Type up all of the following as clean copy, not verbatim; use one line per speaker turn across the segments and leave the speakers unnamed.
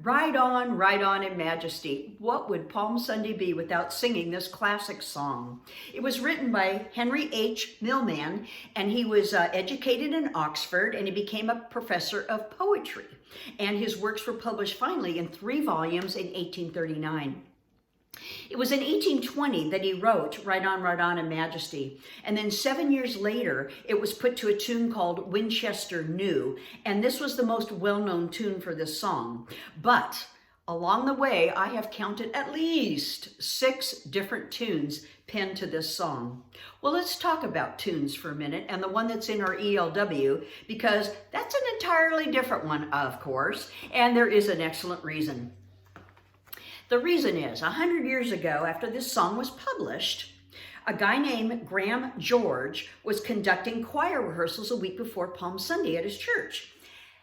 Ride on in Majesty. What would Palm Sunday be without singing this classic song? It was written by Henry H. Millman, and he was educated in Oxford, and he became a professor of poetry. And his works were published finally in 3 volumes in 1839. It was in 1820 that he wrote Ride On in Majesty. And then 7 years later, it was put to a tune called Winchester New. And this was the most well-known tune for this song. But along the way, I have counted at least 6 different tunes penned to this song. Well, let's talk about tunes for a minute, and the one that's in our ELW, because that's an entirely different one, of course, and there is an excellent reason. The reason is, 100 years ago, after this song was published, a guy named Graham George was conducting choir rehearsals a week before Palm Sunday at his church.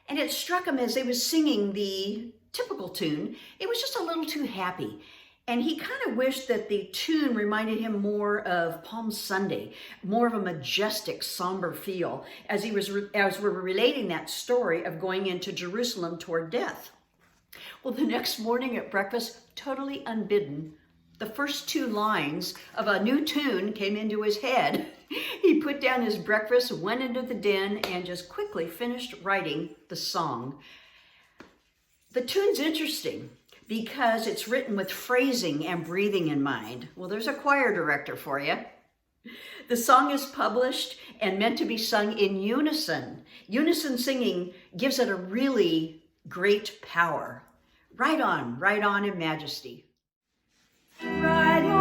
And it struck him as they was singing the typical tune, it was just a little too happy. And he kind of wished that the tune reminded him more of Palm Sunday, more of a majestic, somber feel, as we're relating that story of going into Jerusalem toward death. Well, the next morning at breakfast, totally unbidden, the first 2 lines of a new tune came into his head. He put down his breakfast, went into the den, and just quickly finished writing the song. The tune's interesting because it's written with phrasing and breathing in mind. Well, there's a choir director for you. The song is published and meant to be sung in unison. Unison singing gives it a really great power. Ride on in Majesty. Ride on.